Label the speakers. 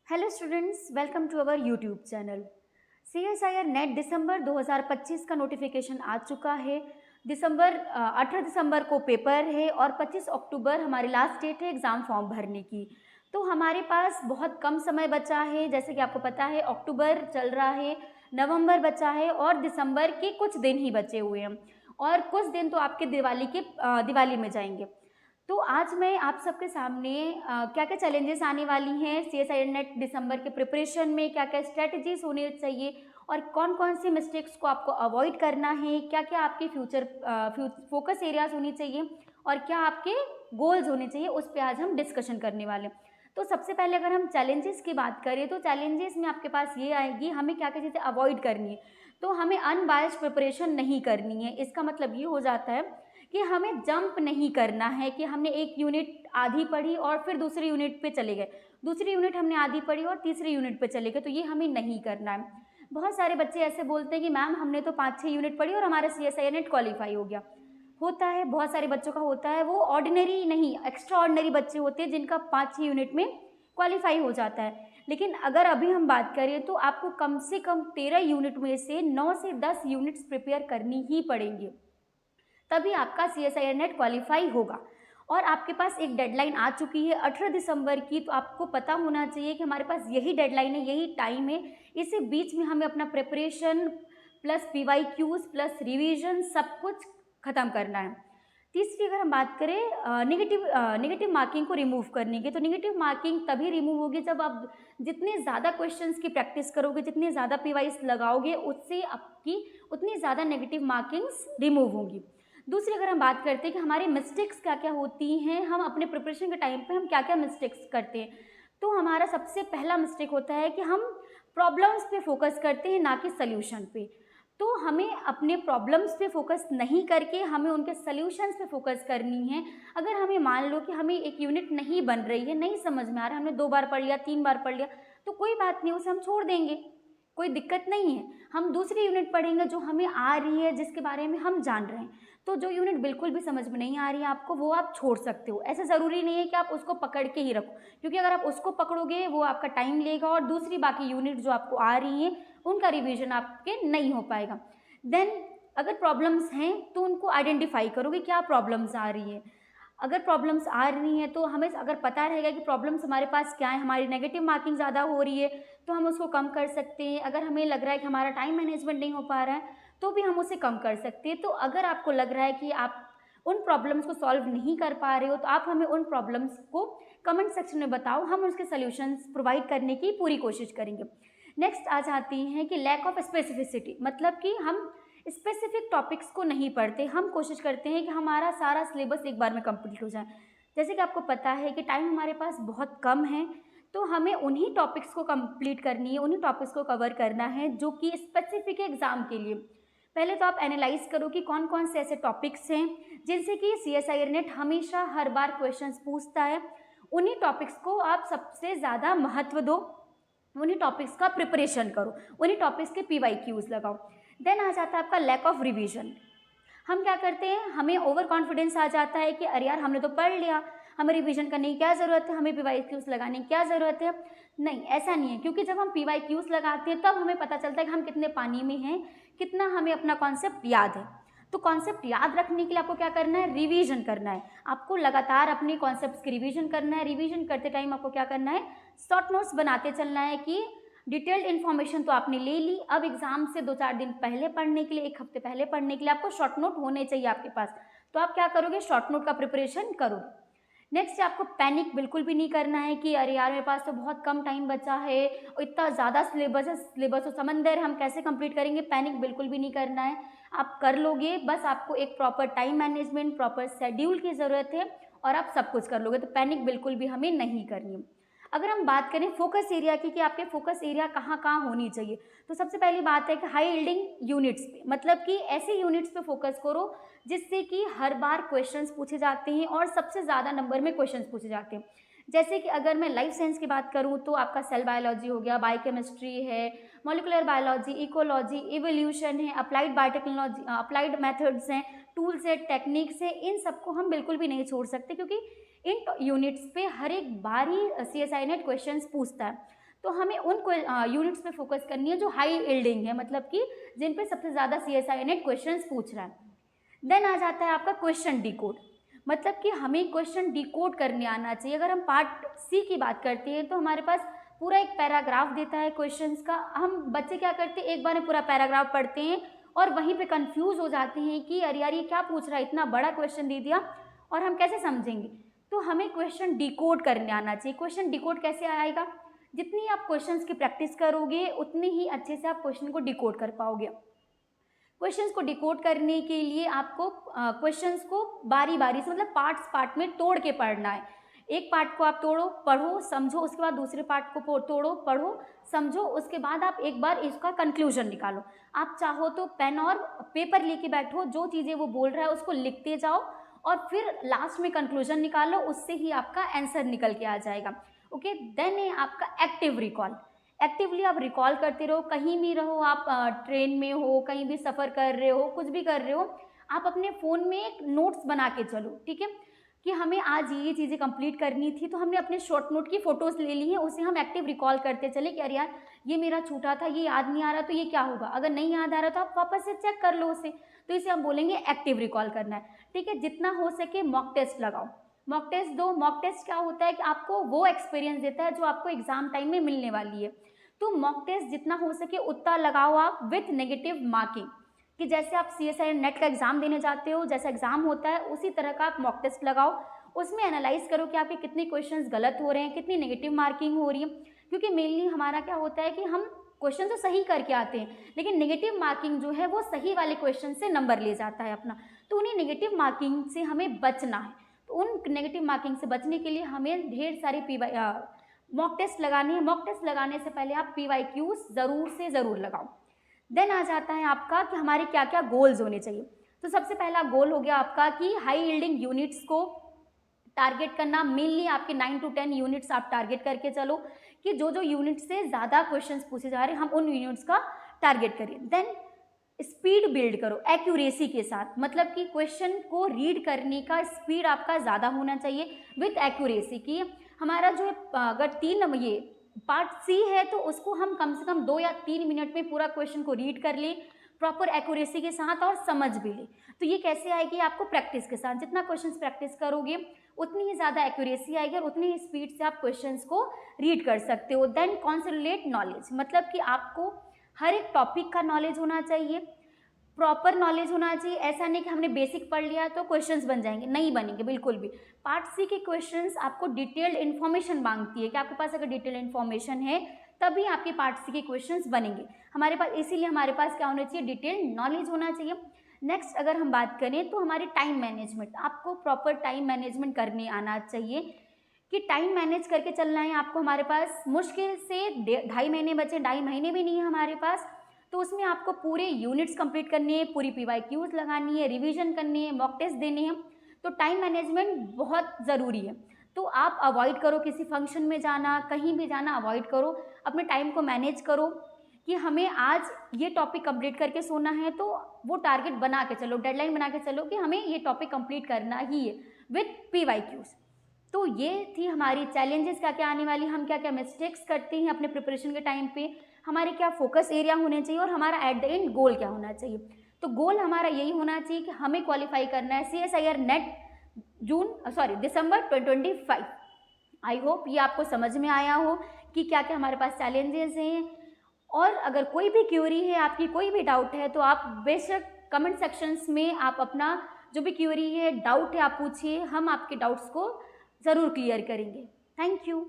Speaker 1: Hello students, welcome to our YouTube channel. CSIR NET दिसंबर 2025 का notification आ चुका है। 18 दिसंबर को पेपर है और 25 अक्टूबर हमारी लास्ट डेट है एग्ज़ाम फॉर्म भरने की। तो हमारे पास बहुत कम समय बचा है। जैसे कि आपको पता है, अक्टूबर चल रहा है, नवंबर बचा है और दिसंबर के कुछ दिन ही बचे हुए हैं और कुछ दिन तो आपके दिवाली में जाएंगे। तो आज मैं आप सबके सामने क्या क्या चैलेंजेस आने वाली हैं CSIR नेट दिसंबर के प्रिपरेशन में, क्या क्या स्ट्रेटजीज होने चाहिए और कौन कौन सी मिस्टेक्स को आपको अवॉइड करना है, क्या क्या आपके फ्यूचर फोकस एरियाज होनी चाहिए और क्या आपके गोल्स होने चाहिए, उस पर आज हम डिस्कशन करने वाले हैं। तो सबसे पहले अगर हम चैलेंजेस की बात करें तो चैलेंजेस में आपके पास ये आएगी, हमें क्या क्या चीज़ें अवॉइड करनी है। तो हमें अनबायस्ड प्रिपरेशन नहीं करनी है। इसका मतलब ये हो जाता है कि हमें जंप नहीं करना है कि हमने एक यूनिट आधी पढ़ी और फिर दूसरी यूनिट पे चले गए, दूसरी यूनिट हमने आधी पढ़ी और तीसरी यूनिट पे चले गए, तो ये हमें नहीं करना है। बहुत सारे बच्चे ऐसे बोलते हैं कि मैम हमने तो 5-6 यूनिट पढ़ी और हमारा CSIR नेट क्वालिफाई हो गया। होता है, बहुत सारे बच्चों का होता है, वो ऑर्डिनरी नहीं, एक्स्ट्रा ऑर्डिनरी बच्चे होते हैं जिनका 5-6 यूनिट में क्वालिफाई हो जाता है। लेकिन अगर अभी हम बात करें तो आपको कम से कम 13 यूनिट में से 9 से 10 यूनिट्स प्रिपेयर करनी ही पड़ेंगी, तभी आपका CSIR नेट क्वालिफाई होगा। और आपके पास एक डेडलाइन आ चुकी है 18 दिसंबर की, तो आपको पता होना चाहिए कि हमारे पास यही डेडलाइन है, यही टाइम है। इसी बीच में हमें अपना preparation plus PYQs plus revision सब कुछ ख़त्म करना है। तीसरी अगर हम बात करें नेगेटिव मार्किंग को रिमूव करने की, तो नेगेटिव मार्किंग तभी रिमूव होगी जब आप जितने ज़्यादा क्वेश्चंस की प्रैक्टिस करोगे, जितने ज़्यादा PYs लगाओगे, उससे आपकी उतनी ज़्यादा नेगेटिव मार्किंग्स रिमूव होंगी। दूसरी अगर हम बात करते हैं कि हमारी मिस्टेक्स क्या क्या होती हैं, हम अपने प्रिपरेशन के टाइम पे हम क्या क्या मिस्टेक्स करते हैं, तो हमारा सबसे पहला मिस्टेक होता है कि हम प्रॉब्लम्स पे फोकस करते हैं, ना कि सल्यूशन पे। तो हमें अपने प्रॉब्लम्स पे फोकस नहीं करके हमें उनके सल्यूशंस पे फोकस करनी है। अगर हमें मान लो कि हमें एक यूनिट नहीं बन रही है, नहीं समझ में आ रहा है, हमने 2 बार पढ़ लिया, 3 बार पढ़ लिया, तो कोई बात नहीं, उसे हम छोड़ देंगे, कोई दिक्कत नहीं है। हम दूसरी यूनिट पढ़ेंगे जो हमें आ रही है, जिसके बारे में हम जान रहे हैं। तो जो यूनिट बिल्कुल भी समझ में नहीं आ रही है आपको, वो आप छोड़ सकते हो। ऐसा ज़रूरी नहीं है कि आप उसको पकड़ के ही रखो, क्योंकि अगर आप उसको पकड़ोगे वो आपका टाइम लेगा और दूसरी बाकी यूनिट जो आपको आ रही हैं उनका रिवीजन आपके नहीं हो पाएगा। देन अगर प्रॉब्लम्स हैं तो उनको आइडेंटिफाई करो कि क्या प्रॉब्लम्स आ रही है। अगर प्रॉब्लम्स आ रही हैं तो हमें अगर पता रहेगा कि प्रॉब्लम्स हमारे पास क्या है, हमारी नेगेटिव मार्किंग ज़्यादा हो रही है, तो हम उसको कम कर सकते हैं। अगर हमें लग रहा है कि हमारा टाइम मैनेजमेंट नहीं हो पा रहा है, तो भी हम उसे कम कर सकते हैं। तो अगर आपको लग रहा है कि आप उन प्रॉब्लम्स को सॉल्व नहीं कर पा रहे हो, तो आप हमें उन प्रॉब्लम्स को कमेंट सेक्शन में बताओ, हम उसके सॉल्यूशंस प्रोवाइड करने की पूरी कोशिश करेंगे। नेक्स्ट आ जाती हैं कि लैक ऑफ स्पेसिफिसिटी, मतलब कि हम स्पेसिफिक टॉपिक्स को नहीं पढ़ते, हम कोशिश करते हैं कि हमारा सारा सिलेबस एक बार में कंप्लीट हो जाए। जैसे कि आपको पता है कि टाइम हमारे पास बहुत कम है, तो हमें उन्हीं टॉपिक्स को कंप्लीट करनी है, उन्हीं टॉपिक्स को कवर करना है जो कि स्पेसिफिक है एग्जाम के लिए। पहले तो आप एनालाइज करो कि कौन कौन से ऐसे टॉपिक्स हैं जिनसे कि CSIR नेट हमेशा हर बार क्वेश्चंस पूछता है। उन्हीं टॉपिक्स को आप सबसे ज़्यादा महत्व दो, उन्हीं टॉपिक्स का प्रिपरेशन करो, उन्हीं टॉपिक्स के PYQs लगाओ। देन आ जाता है आपका लैक ऑफ रिवीजन। हम क्या करते हैं, हमें ओवर कॉन्फिडेंस आ जाता है कि अरे यार हमने तो पढ़ लिया, हमें रिवीजन करने की क्या ज़रूरत है, हमें PYQs लगाने की क्या ज़रूरत है। नहीं, ऐसा नहीं है, क्योंकि जब हम PYQs लगाते हैं तब हमें पता चलता है कि हम कितने पानी में हैं, कितना हमें अपना कॉन्सेप्ट याद है। तो कॉन्सेप्ट याद रखने के लिए आपको क्या करना है, रिवीजन करना है। आपको लगातार अपने कॉन्सेप्ट्स की रिवीजन करना है। रिवीजन करते टाइम आपको क्या करना है, शॉर्ट नोट्स बनाते चलना है कि डिटेल्ड इन्फॉर्मेशन तो आपने ले ली, अब एग्जाम से 2-4 दिन पहले पढ़ने के लिए, 1 हफ्ते पहले पढ़ने के लिए आपको शॉर्ट नोट होने चाहिए आपके पास। तो आप क्या करोगे, शॉर्ट नोट का प्रिपरेशन करो। नेक्स्ट, आपको पैनिक बिल्कुल भी नहीं करना है कि अरे यार मेरे पास तो बहुत कम टाइम बचा है और इतना ज़्यादा सिलेबस है, सिलेबस तो समंदर है, हम कैसे कंप्लीट करेंगे। पैनिक बिल्कुल भी नहीं करना है, आप कर लोगे। बस आपको एक proper time management, proper schedule की ज़रूरत है और आप सब कुछ कर लोगे। तो पैनिक बिल्कुल भी हमें नहीं करनी है। अगर हम बात करें फोकस एरिया की कि आपके फोकस एरिया कहाँ कहाँ होनी चाहिए, तो सबसे पहली बात है कि हाई यील्डिंग यूनिट्स पे, मतलब कि ऐसे यूनिट्स पे फोकस करो जिससे कि हर बार क्वेश्चंस पूछे जाते हैं और सबसे ज़्यादा नंबर में क्वेश्चंस पूछे जाते हैं। जैसे कि अगर मैं लाइफ साइंस की बात करूं तो आपका सेल बायोलॉजी हो गया, बायोकेमिस्ट्री है, मॉलिकुलर बायोलॉजी, इकोलॉजी, इवोल्यूशन है, अप्लाइड बायोटेक्नोलॉजी, अप्लाइड मेथड्स हैं, टूल्स है, टेक्निक्स है, इन सबको हम बिल्कुल भी नहीं छोड़ सकते, क्योंकि इन यूनिट्स पे हर एक बार ही CSIR नेट क्वेश्चंस पूछता है। तो हमें उन यूनिट्स पे फोकस करनी है जो हाई यील्डिंग है, मतलब कि जिन पे सबसे ज़्यादा CSIR नेट क्वेश्चंस पूछ रहा है। देन आ जाता है आपका क्वेश्चन डिकोड, मतलब कि हमें क्वेश्चन डिकोड करने आना चाहिए। अगर हम पार्ट सी की बात करते हैं तो हमारे पास पूरा एक पैराग्राफ देता है क्वेश्चंस का। हम बच्चे क्या करते हैं, एक बार में पूरा पैराग्राफ पढ़ते हैं और वहीं पे कंफ्यूज हो जाते हैं कि अरे यार ये क्या पूछ रहा है, इतना बड़ा क्वेश्चन दे दिया और हम कैसे समझेंगे। तो हमें क्वेश्चन डिकोड करने आना चाहिए। क्वेश्चन डिकोड कैसे आएगा, जितनी आप क्वेश्चंस की प्रैक्टिस करोगे उतनी ही अच्छे से आप क्वेश्चन को डिकोड कर पाओगे। क्वेश्चंस को डिकोड करने के लिए आपको क्वेश्चंस को बारी बारी से, मतलब पार्ट में तोड़ के पढ़ना है। एक पार्ट को आप तोड़ो, पढ़ो, समझो, उसके बाद दूसरे पार्ट को तोड़ो, पढ़ो, समझो, उसके बाद आप एक बार इसका कंक्लूजन निकालो। आप चाहो तो पेन और पेपर लेके बैठो, जो चीज़ें वो बोल रहा है उसको लिखते जाओ और फिर लास्ट में कंक्लूजन निकालो, उससे ही आपका आंसर निकल के आ जाएगा। ओके, देन है आपका एक्टिव रिकॉल। एक्टिवली आप रिकॉल करते रहो, कहीं भी रहो, आप ट्रेन में हो, कहीं भी सफ़र कर रहे हो, कुछ भी कर रहे हो, आप अपने फ़ोन में एक नोट्स बना के चलो, ठीक है, कि हमें आज ये चीज़ें कंप्लीट करनी थी, तो हमने अपने शॉर्ट नोट की फ़ोटोज़ ले ली हैं, उसे हम एक्टिव रिकॉल करते चले कि अरे यार ये मेरा छूटा था, ये याद नहीं आ रहा, तो ये क्या होगा। अगर नहीं याद आ रहा तो आप वापस से चेक कर लो उसे, तो इसे हम बोलेंगे एक्टिव रिकॉल करना है, ठीक है। जितना हो सके मॉक टेस्ट लगाओ, मॉक टेस्ट दो। मॉक टेस्ट क्या होता है कि आपको वो एक्सपीरियंस देता है जो आपको एग्जाम टाइम में मिलने वाली है। तो मॉक टेस्ट जितना हो सके उतना लगाओ आप विथ नेगेटिव मार्किंग, कि जैसे आप CSIR नेट का एग्जाम देने जाते हो, जैसा एग्जाम होता है उसी तरह का आप मॉक टेस्ट लगाओ। उसमें एनालाइज करो कि आपके कितने क्वेश्चंस गलत हो रहे हैं, कितनी नेगेटिव मार्किंग हो रही है, क्योंकि मेनली हमारा क्या होता है कि हम क्वेश्चन तो सही करके आते हैं, लेकिन नेगेटिव मार्किंग जो है वो सही वाले क्वेश्चन से नंबर ले जाता है अपना। तो उन्हीं नेगेटिव मार्किंग से हमें बचना है। तो उन नेगेटिव मार्किंग से बचने के लिए हमें ढेर सारे मॉक टेस्ट लगाने हैं। मॉक टेस्ट लगाने से पहले आप PYQs ज़रूर से ज़रूर लगाओ। देन आ जाता है आपका कि हमारे क्या क्या गोल्स होने चाहिए। तो सबसे पहला गोल हो गया आपका कि हाई यील्डिंग यूनिट्स को टारगेट करना। मेनली आपके 9 to 10 यूनिट्स आप टारगेट करके चलो, कि जो जो यूनिट से ज़्यादा क्वेश्चंस पूछे जा रहे हैं हम उन यूनिट्स का टारगेट करें। देन स्पीड बिल्ड करो एक्यूरेसी के साथ, मतलब कि क्वेश्चन को रीड करने का स्पीड आपका ज़्यादा होना चाहिए विथ एक्यूरेसी। की हमारा जो है अगर ये पार्ट सी है तो उसको हम कम से कम 2 या 3 मिनट में पूरा क्वेश्चन को रीड कर ले प्रॉपर एक्यूरेसी के साथ और समझ भी ले। तो ये कैसे आएगी, आपको प्रैक्टिस के साथ। जितना क्वेश्चंस प्रैक्टिस करोगे उतनी ही ज़्यादा एक्यूरेसी आएगी और उतनी ही स्पीड से आप क्वेश्चंस को रीड कर सकते हो। देन कॉन्सोलिडेट नॉलेज, मतलब कि आपको हर एक टॉपिक का नॉलेज होना चाहिए, प्रॉपर नॉलेज होना चाहिए। ऐसा नहीं कि हमने बेसिक पढ़ लिया तो क्वेश्चंस बन जाएंगे, नहीं बनेंगे बिल्कुल भी। पार्ट सी के क्वेश्चंस आपको डिटेल्ड इन्फॉर्मेशन मांगती है कि आपके पास अगर डिटेल्ड इन्फॉर्मेशन है तभी आपके पार्ट सी के क्वेश्चंस बनेंगे हमारे पास। इसीलिए हमारे पास क्या होना चाहिए, डिटेल्ड नॉलेज होना चाहिए। नेक्स्ट अगर हम बात करें तो हमारी टाइम मैनेजमेंट, आपको प्रॉपर टाइम मैनेजमेंट करने आना चाहिए कि टाइम मैनेज करके चलना है आपको। हमारे पास मुश्किल से 2.5 महीने बचे, 2.5 महीने भी नहीं है हमारे पास, तो उसमें आपको पूरे यूनिट्स कंप्लीट करनी है, पूरी PYQs लगानी है, रिवीजन करनी है, मॉक टेस्ट देने हैं। तो टाइम मैनेजमेंट बहुत ज़रूरी है। तो आप अवॉइड करो किसी फंक्शन में जाना, कहीं भी जाना अवॉइड करो, अपने टाइम को मैनेज करो कि हमें आज ये टॉपिक कंप्लीट करके सोना है, तो वो टारगेट बना के चलो, डेडलाइन बना के चलो कि हमें ये टॉपिक कंप्लीट करना ही है विथ PYQs। तो ये थी हमारी चैलेंजेस क्या क्या आने वाली, हम क्या क्या मिस्टेक्स करते हैं अपने प्रिपरेशन के टाइम पे, हमारे क्या फोकस एरिया होने चाहिए और हमारा एट द एंड गोल क्या होना चाहिए। तो गोल हमारा यही होना चाहिए कि हमें क्वालिफाई करना है CSIR नेट दिसंबर 2025। आई होप ये आपको समझ में आया हो कि क्या क्या हमारे पास चैलेंजेस हैं। और अगर कोई भी क्यूरी है, आपकी कोई भी डाउट है, तो आप बेशक कमेंट सेक्शंस में आप अपना जो भी क्यूरी है, डाउट है, आप पूछिए, हम आपके डाउट्स को ज़रूर क्लियर करेंगे। Thank you.